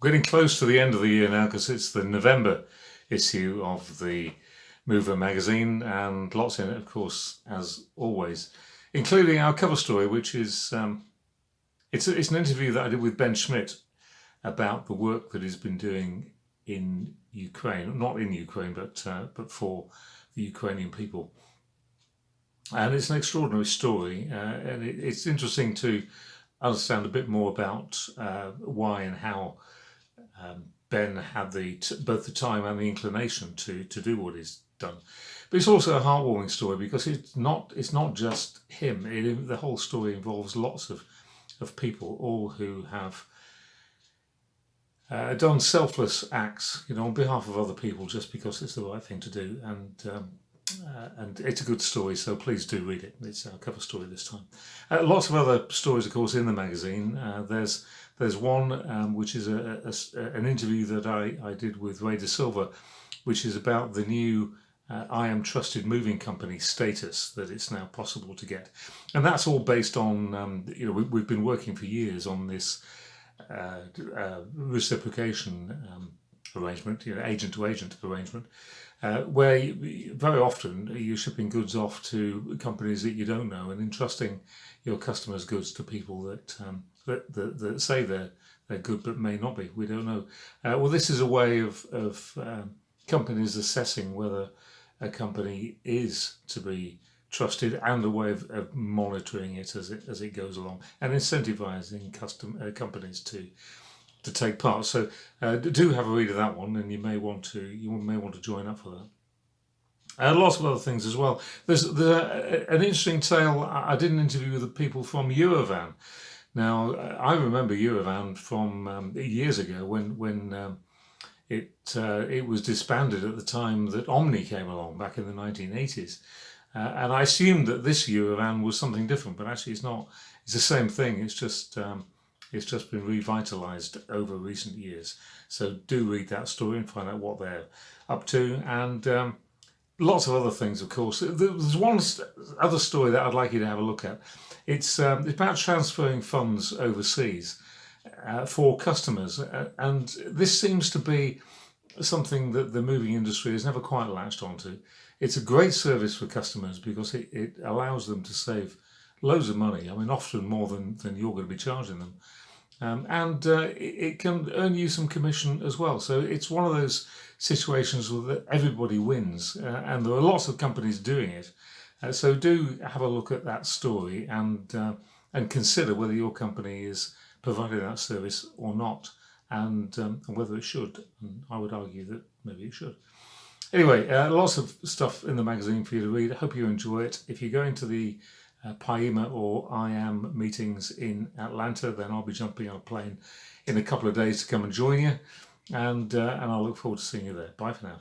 Getting close to the end of the year now because it's the November issue of the Mover magazine, and lots in it, of course, as always, including our cover story, which is it's an interview that I did with Ben Schmidt about the work that he's been doing in Ukraine, not in Ukraine, but for the Ukrainian people. And it's an extraordinary story, and it's interesting to understand a bit more about why and how Ben had both the time and the inclination to do what he's done. But it's also a heartwarming story because it's not just him. The whole story involves lots of people, all who have done selfless acts, on behalf of other people, just because it's the right thing to do. And it's a good story, so please do read it. It's our cover story this time. Lots of other stories, of course, in the magazine. There's one which is an interview that I did with Ray De Silva, which is about the new I Am Trusted moving company status that it's now possible to get. And that's all based on, we've been working for years on this reciprocation arrangement, agent-to-agent arrangement, where very often you're shipping goods off to companies that you don't know and entrusting your customers' goods to people that say they're good but may not be. We don't know. Well, this is a way of companies assessing whether a company is to be trusted, and a way of monitoring it as it goes along, and incentivizing companies to take part. So do have a read of that one, and you may want to join up for that. Lots of other things as well. There's an interesting tale. I did an interview with the people from Eurovan. Now I remember Eurovan from years ago when it was disbanded at the time that Omni came along back in the 1980s. And I assumed that this Eurovan was something different, but actually it's not. It's the same thing. It's just been revitalized over recent years. So do read that story and find out what they're up to, and lots of other things, of course. There's one other story that I'd like you to have a look at. It's about transferring funds overseas for customers, and this seems to be something that the moving industry has never quite latched onto. It's a great service for customers because it allows them to save loads of money. I mean, often more than you're going to be charging them. And it can earn you some commission as well. So it's one of those situations where everybody wins, and there are lots of companies doing it. So do have a look at that story and consider whether your company is providing that service or not, and whether it should. And I would argue that maybe it should. Anyway, lots of stuff in the magazine for you to read. I hope you enjoy it. If you're going to the PIEMA or IAM meetings in Atlanta, then I'll be jumping on a plane in a couple of days to come and join you, and I'll look forward to seeing you there. Bye for now.